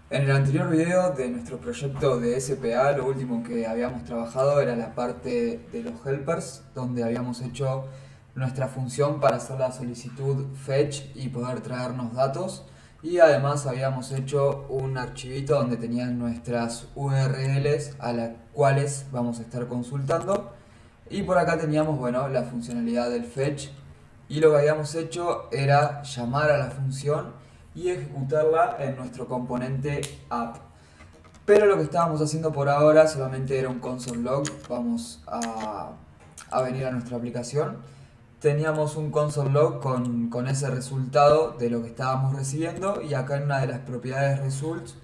En el anterior video de nuestro proyecto de SPA, lo último que habíamos trabajado era la parte de los helpers, donde habíamos hecho nuestra función para hacer la solicitud fetch y poder traernos datos. Y además habíamos hecho un archivito donde tenían nuestras URLs a las cuales vamos a estar consultando. Y por acá teníamos, bueno, la funcionalidad del fetch. Y lo que habíamos hecho era llamar a la función y ejecutarla en nuestro componente app. Pero lo que estábamos haciendo por ahora solamente era un console log. Vamos a venir a nuestra aplicación. Teníamos un console log con ese resultado de lo que estábamos recibiendo, y acá en una de las propiedades results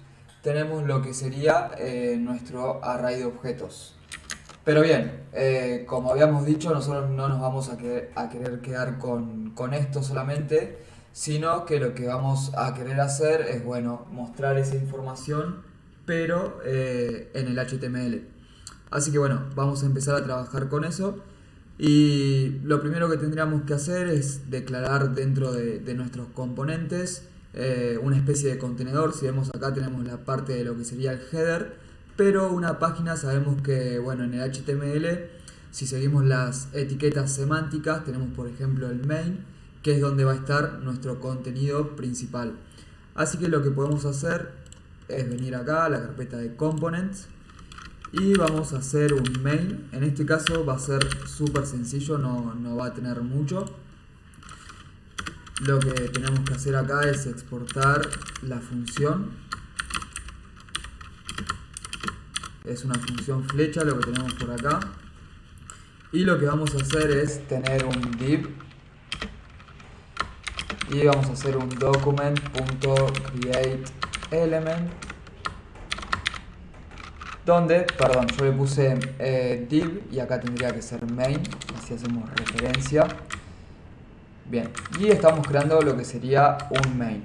tenemos lo que sería nuestro array de objetos. Pero bien, como habíamos dicho, nosotros no nos vamos a querer quedar con esto solamente, sino que lo que vamos a querer hacer es, bueno, mostrar esa información, pero en el HTML. Así que bueno, vamos a empezar a trabajar con eso. Y lo primero que tendríamos que hacer es declarar dentro de nuestros componentes una especie de contenedor. Si vemos acá tenemos la parte de lo que sería el header, pero una página sabemos que, bueno, en el HTML, si seguimos las etiquetas semánticas, tenemos por ejemplo el main, que es donde va a estar nuestro contenido principal. Así que lo que podemos hacer es venir acá a la carpeta de components y vamos a hacer un main. En este caso va a ser súper sencillo, no va a tener mucho. Lo que tenemos que hacer acá es exportar la función. Es una función flecha lo que tenemos por acá. Y lo que vamos a hacer es tener un div. Y vamos a hacer un document.createElement. Donde, perdón, yo le puse div y acá tendría que ser main. Así hacemos referencia. Bien, y estamos creando lo que sería un main.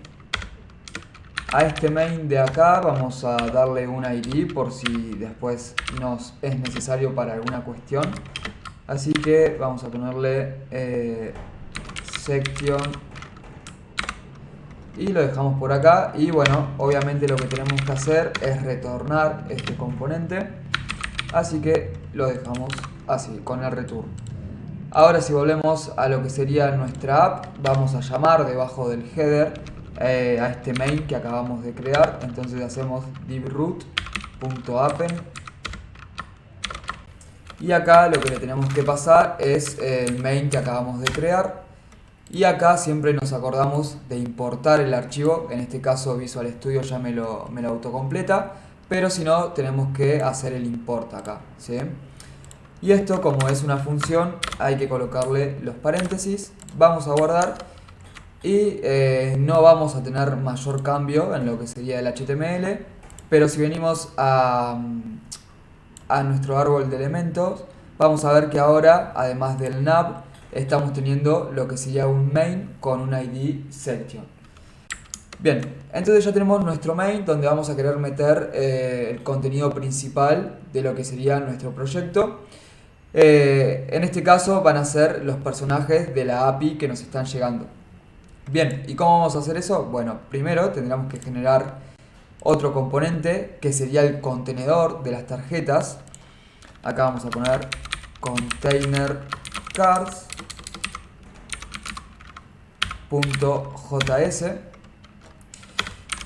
A este main de acá vamos a darle un ID por si después nos es necesario para alguna cuestión. Así que vamos a ponerle section y lo dejamos por acá. Y bueno, obviamente lo que tenemos que hacer es retornar este componente. Así que lo dejamos así, con el return. Ahora si volvemos a lo que sería nuestra app, vamos a llamar debajo del header a este main que acabamos de crear. Entonces hacemos divroot.appen y acá lo que le tenemos que pasar es el main que acabamos de crear. Y acá siempre nos acordamos de importar el archivo. En este caso Visual Studio ya me lo autocompleta, pero si no tenemos que hacer el import acá, ¿sí? Y esto, como es una función, hay que colocarle los paréntesis. Vamos a guardar y no vamos a tener mayor cambio en lo que sería el HTML. Pero si venimos a nuestro árbol de elementos, vamos a ver que ahora, además del nav, estamos teniendo lo que sería un main con un ID section. Bien, entonces ya tenemos nuestro main donde vamos a querer meter el contenido principal de lo que sería nuestro proyecto. En este caso van a ser los personajes de la API que nos están llegando. Bien, ¿y cómo vamos a hacer eso? Bueno, primero tendríamos que generar otro componente que sería el contenedor de las tarjetas. Acá vamos a poner container cards.js.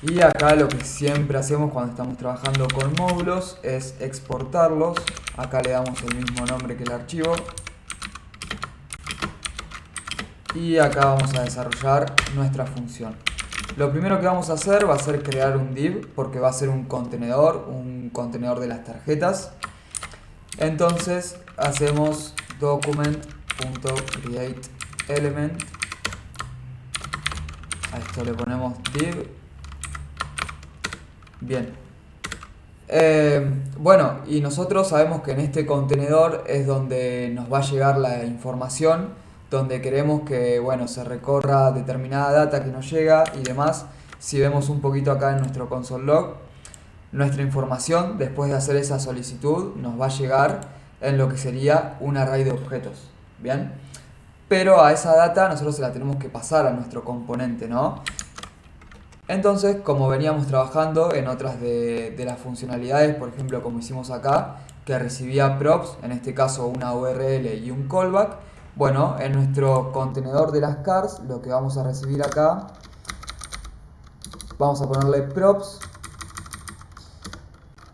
Y acá lo que siempre hacemos cuando estamos trabajando con módulos es exportarlos. Acá le damos el mismo nombre que el archivo. Y acá vamos a desarrollar nuestra función. Lo primero que vamos a hacer va a ser crear un div, porque va a ser un contenedor de las tarjetas. Entonces hacemos document.createElement. A esto le ponemos div. Bien. Bueno, y nosotros sabemos que en este contenedor es donde nos va a llegar la información, donde queremos que, bueno, se recorra determinada data que nos llega y demás. Si vemos un poquito acá en nuestro console log, nuestra información después de hacer esa solicitud nos va a llegar en lo que sería un array de objetos. Bien, pero a esa data nosotros se la tenemos que pasar a nuestro componente, ¿no? Entonces, como veníamos trabajando en otras de las funcionalidades, por ejemplo, como hicimos acá, que recibía props, en este caso una URL y un callback, bueno, en nuestro contenedor de las cars, lo que vamos a recibir acá, vamos a ponerle props,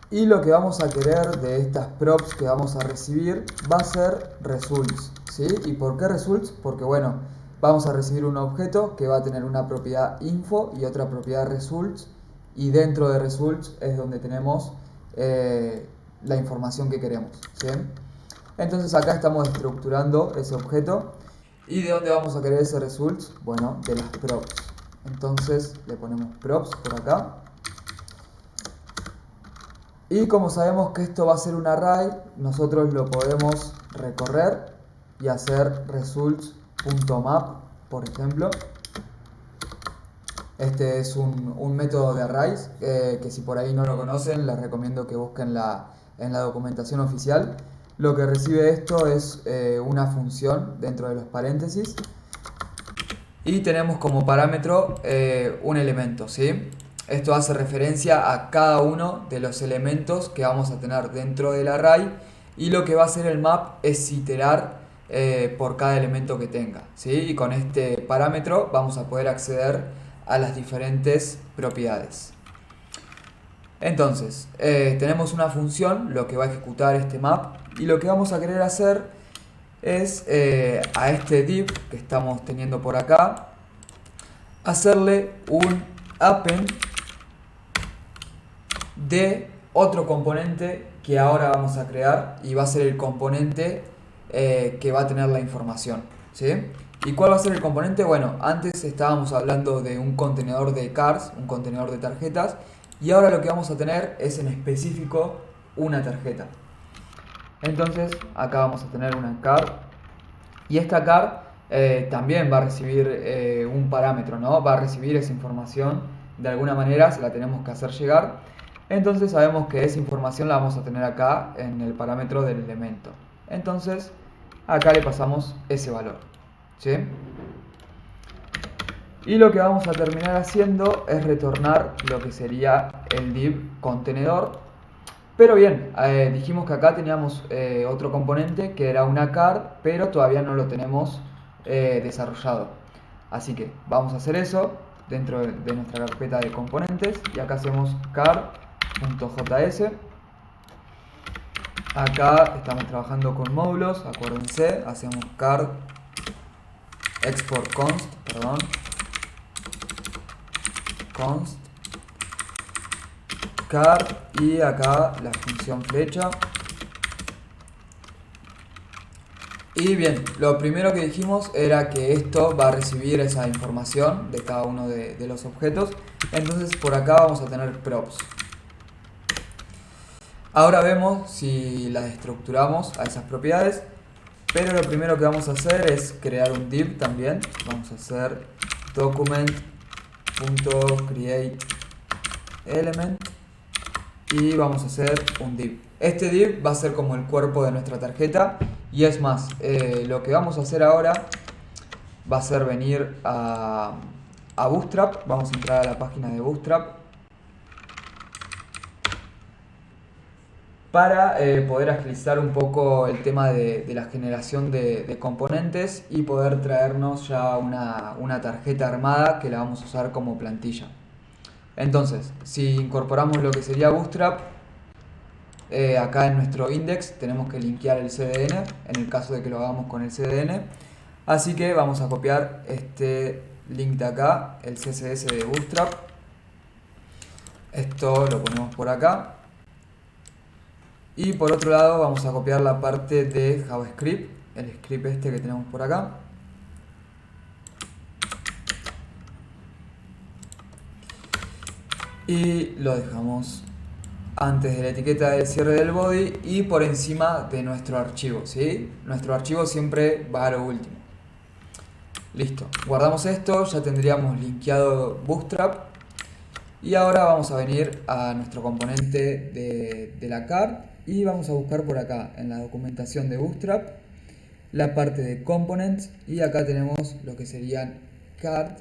y lo que vamos a querer de estas props que vamos a recibir va a ser results, ¿sí? ¿Y por qué results? Porque bueno, vamos a recibir un objeto que va a tener una propiedad info y otra propiedad results, y dentro de results es donde tenemos la información que queremos, ¿sí? Entonces acá estamos estructurando ese objeto. ¿Y de dónde vamos a querer ese results? Bueno, de las props. Entonces le ponemos props por acá. Y como sabemos que esto va a ser un array, nosotros lo podemos recorrer y hacer results.map, por ejemplo. Este es un método de arrays que si por ahí no lo conocen, les recomiendo que busquen en la documentación oficial. Lo que recibe esto es una función dentro de los paréntesis y tenemos como parámetro un elemento, ¿sí? Esto hace referencia a cada uno de los elementos que vamos a tener dentro del array, y lo que va a hacer el map es iterar por cada elemento que tenga, ¿sí? Y con este parámetro vamos a poder acceder a las diferentes propiedades. Entonces, tenemos una función, lo que va a ejecutar este map, y lo que vamos a querer hacer es a este div que estamos teniendo por acá, hacerle un append de otro componente que ahora vamos a crear, y va a ser el componente que va a tener la información, ¿sí? ¿Y cuál va a ser el componente? Bueno, antes estábamos hablando de un contenedor de cars, un contenedor de tarjetas, y ahora lo que vamos a tener es en específico una tarjeta. Entonces acá vamos a tener una card, y esta card también va a recibir un parámetro, ¿no? Va a recibir esa información de alguna manera, se la tenemos que hacer llegar. Entonces sabemos que esa información la vamos a tener acá en el parámetro del elemento. Entonces acá le pasamos ese valor, ¿sí? Y lo que vamos a terminar haciendo es retornar lo que sería el div contenedor. Pero bien, dijimos que acá teníamos otro componente que era una card, pero todavía no lo tenemos desarrollado. Así que vamos a hacer eso dentro de nuestra carpeta de componentes, y acá hacemos card.js. Acá estamos trabajando con módulos, acuérdense, hacemos card export const, const card, y acá la función flecha. Y bien, lo primero que dijimos era que esto va a recibir esa información de cada uno de los objetos. Entonces por acá vamos a tener props. Ahora vemos si las estructuramos a esas propiedades, pero lo primero que vamos a hacer es crear un div también. Vamos a hacer document.createElement y vamos a hacer un div. Este div va a ser como el cuerpo de nuestra tarjeta, y es más, lo que vamos a hacer ahora va a ser venir a Bootstrap. Vamos a entrar a la página de Bootstrap para poder agilizar un poco el tema de la generación de componentes y poder traernos ya una tarjeta armada que la vamos a usar como plantilla. Entonces, si incorporamos lo que sería Bootstrap, acá en nuestro index tenemos que linkear el CDN en el caso de que lo hagamos con el CDN. Así que vamos a copiar este link de acá, el CSS de Bootstrap. Esto lo ponemos por acá. Y por otro lado vamos a copiar la parte de JavaScript, el script este que tenemos por acá. Y lo dejamos antes de la etiqueta del cierre del body y por encima de nuestro archivo, ¿sí? Nuestro archivo siempre va a lo último. Listo, guardamos esto, ya tendríamos linkeado Bootstrap. Y ahora vamos a venir a nuestro componente de la card y vamos a buscar por acá en la documentación de Bootstrap la parte de components, y acá tenemos lo que serían card.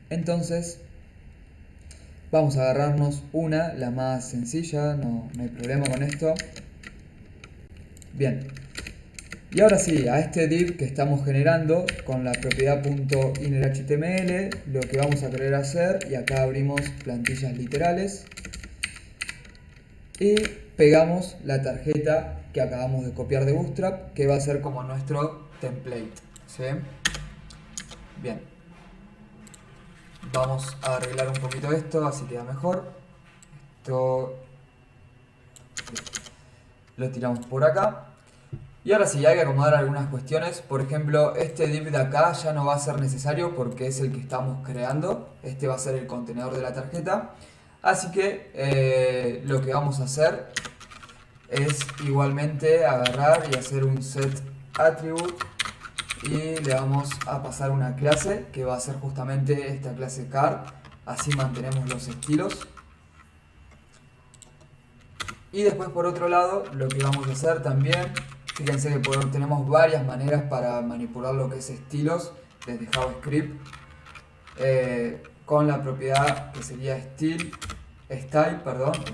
Entonces Vamos a agarrarnos una, la más sencilla, no hay problema con esto. Bien. Y ahora sí, a este div que estamos generando con la propiedad .innerHTML, lo que vamos a querer hacer, y acá abrimos plantillas literales, y pegamos la tarjeta que acabamos de copiar de Bootstrap, que va a ser como nuestro template, ¿sí? Bien. Vamos a arreglar un poquito esto, así queda mejor. Esto lo tiramos por acá. Y ahora sí, hay que acomodar algunas cuestiones. Por ejemplo, este div de acá ya no va a ser necesario porque es el que estamos creando. Este va a ser el contenedor de la tarjeta. Así que lo que vamos a hacer es igualmente agarrar y hacer un set attribute. Y le vamos a pasar una clase que va a ser justamente esta clase car. Así mantenemos los estilos. Y después por otro lado, lo que vamos a hacer también, fíjense que tenemos varias maneras para manipular lo que es estilos desde JavaScript, con la propiedad que sería style,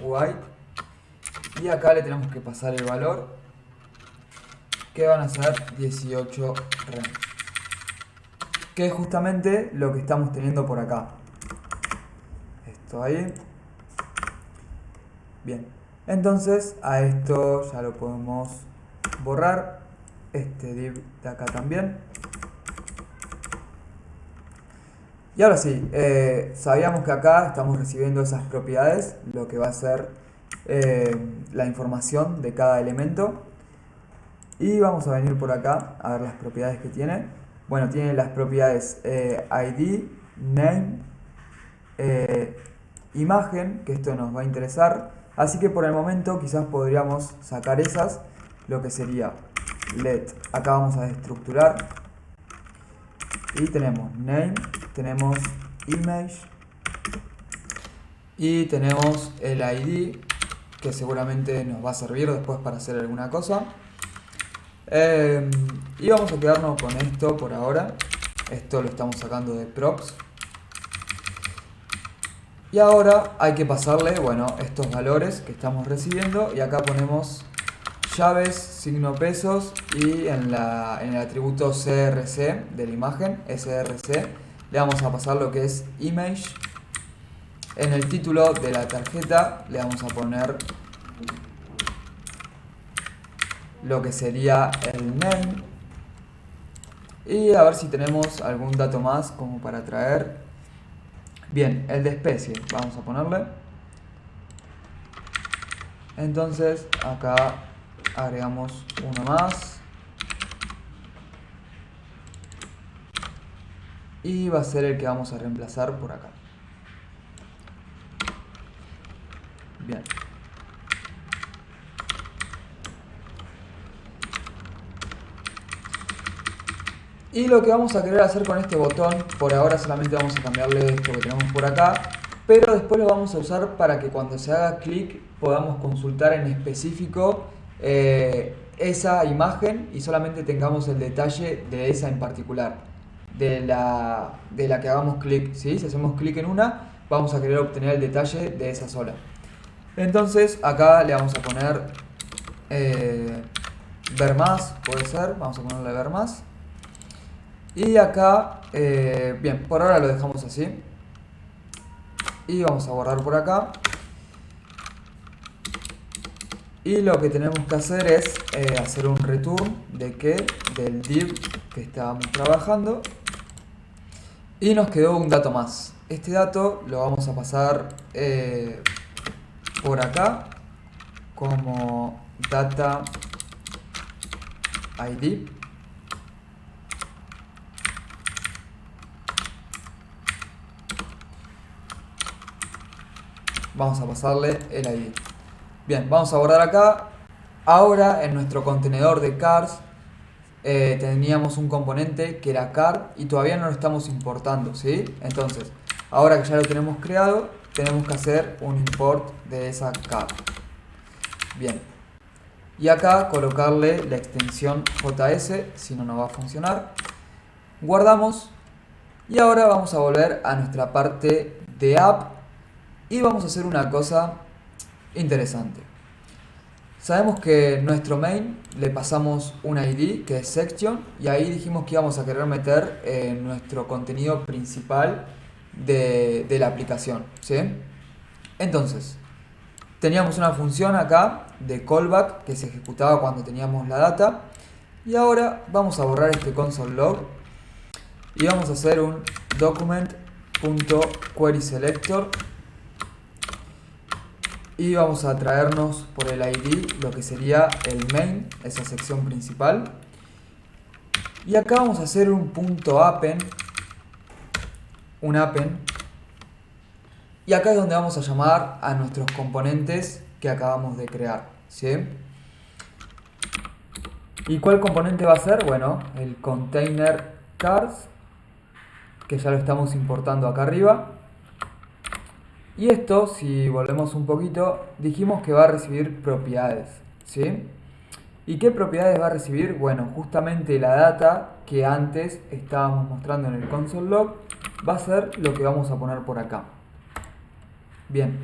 white, y acá le tenemos que pasar el valor, que van a ser 18 rem, que es justamente lo que estamos teniendo por acá. Esto ahí. Bien. Entonces a esto ya lo podemos borrar, este div de acá también. Y ahora sí, sabíamos que acá estamos recibiendo esas propiedades, lo que va a ser la información de cada elemento. Y vamos a venir por acá a ver las propiedades que tiene. Bueno, tiene las propiedades ID, name, imagen, que esto nos va a interesar. Así que por el momento quizás podríamos sacar esas, lo que sería let. Acá vamos a destructurar y tenemos name, tenemos image y tenemos el ID, que seguramente nos va a servir después para hacer alguna cosa. Y vamos a quedarnos con esto por ahora. Esto lo estamos sacando de props. Y ahora hay que pasarle, bueno, estos valores que estamos recibiendo, y acá ponemos llaves, signo pesos, y en el atributo CRC de la imagen, SRC, le vamos a pasar lo que es image. En el título de la tarjeta le vamos a poner lo que sería el name. Y a ver si tenemos algún dato más como para traer. Bien, el de especie, vamos a ponerle. Entonces acá agregamos uno más. Y va a ser el que vamos a reemplazar por acá. Bien. Y lo que vamos a querer hacer con este botón, por ahora solamente vamos a cambiarle esto que tenemos por acá, pero después lo vamos a usar para que cuando se haga clic podamos consultar en específico esa imagen y solamente tengamos el detalle de esa en particular, de la que hagamos clic, ¿sí? Si hacemos clic en una, vamos a querer obtener el detalle de esa sola. Entonces acá le vamos a poner ver más, puede ser, vamos a ponerle ver más. Y acá, bien, por ahora lo dejamos así. Y vamos a guardar por acá. Y lo que tenemos que hacer es hacer un return de que del div que estábamos trabajando. Y nos quedó un dato más. Este dato lo vamos a pasar por acá como data ID. Vamos a pasarle el ID. Bien, vamos a guardar acá. Ahora en nuestro contenedor de cars teníamos un componente que era car y todavía no lo estamos importando, ¿sí? Entonces, ahora que ya lo tenemos creado, tenemos que hacer un import de esa car. Bien. Y acá colocarle la extensión JS, si no, no va a funcionar. Guardamos. Y ahora vamos a volver a nuestra parte de app. Y vamos a hacer una cosa interesante. Sabemos que nuestro main le pasamos un ID que es section y ahí dijimos que íbamos a querer meter nuestro contenido principal de la aplicación, ¿sí? Entonces, teníamos una función acá de callback que se ejecutaba cuando teníamos la data y ahora vamos a borrar este console log y vamos a hacer un document.querySelector y vamos a traernos por el ID lo que sería el main, esa sección principal, y acá vamos a hacer un .append, un append, y acá es donde vamos a llamar a nuestros componentes que acabamos de crear, ¿sí? ¿Y cuál componente va a ser? Bueno, el container cars, que ya lo estamos importando acá arriba. Y esto, si volvemos un poquito, dijimos que va a recibir propiedades, ¿sí? ¿Y qué propiedades va a recibir? Bueno, justamente la data que antes estábamos mostrando en el console log va a ser lo que vamos a poner por acá. Bien,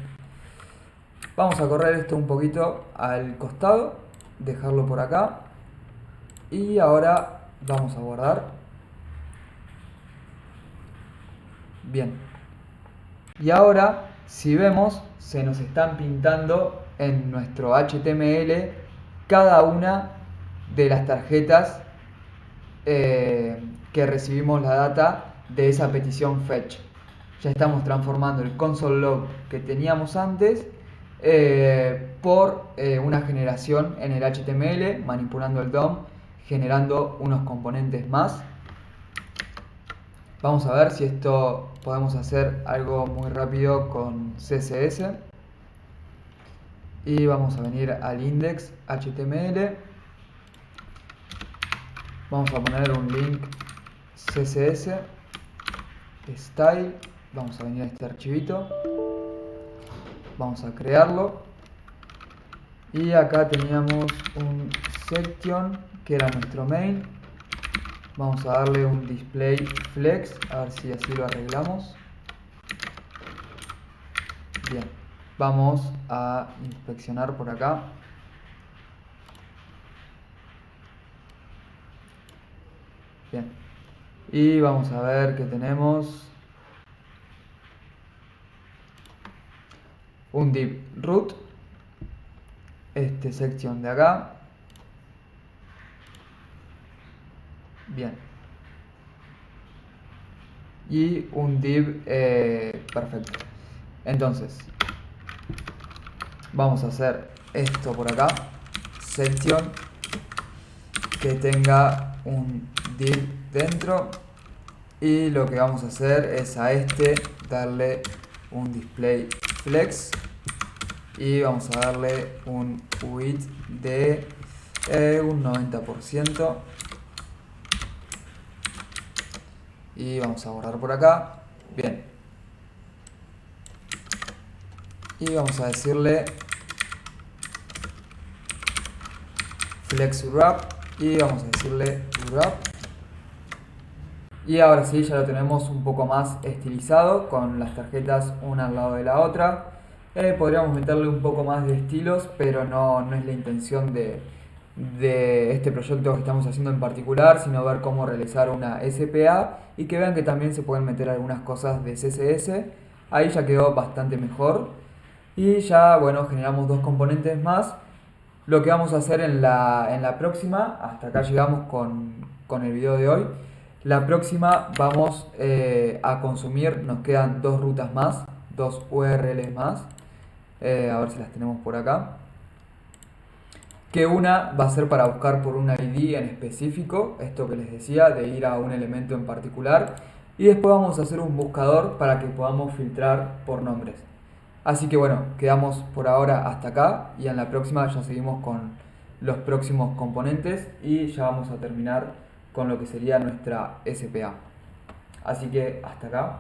vamos a correr esto un poquito al costado, dejarlo por acá y ahora vamos a guardar. Bien, y ahora si vemos se nos están pintando en nuestro HTML cada una de las tarjetas que recibimos la data de esa petición fetch. Ya estamos transformando el console log que teníamos antes por una generación en el HTML, manipulando el DOM, generando unos componentes más. Vamos a ver si esto podemos hacer algo muy rápido con CSS. Y vamos a venir al index HTML. Vamos a poner un link CSS style. Vamos a venir a este archivito. Vamos a crearlo. Y acá teníamos un section que era nuestro main. Vamos a darle un display flex, a ver si así lo arreglamos. Bien, vamos a inspeccionar por acá. Bien, y vamos a ver que tenemos un div root, este section de acá. Bien, y un div perfecto. Entonces vamos a hacer esto por acá, section que tenga un div dentro, y lo que vamos a hacer es a este darle un display flex y vamos a darle un width de un 90% y vamos a borrar por acá. Bien, y vamos a decirle flex wrap y vamos a decirle wrap. Y ahora sí, ya lo tenemos un poco más estilizado con las tarjetas una al lado de la otra. Podríamos meterle un poco más de estilos, pero no es la intención de este proyecto que estamos haciendo en particular, sino ver cómo realizar una SPA y que vean que también se pueden meter algunas cosas de CSS. Ahí ya quedó bastante mejor. Y ya, bueno, generamos dos componentes más. Lo que vamos a hacer en la próxima, hasta acá llegamos con el video de hoy. La próxima vamos a consumir, nos quedan dos rutas más, dos URLs más. A ver si las tenemos por acá. Que una va a ser para buscar por un ID en específico, esto que les decía, de ir a un elemento en particular. Y después vamos a hacer un buscador para que podamos filtrar por nombres. Así que bueno, quedamos por ahora hasta acá y en la próxima ya seguimos con los próximos componentes y ya vamos a terminar con lo que sería nuestra SPA. Así que hasta acá.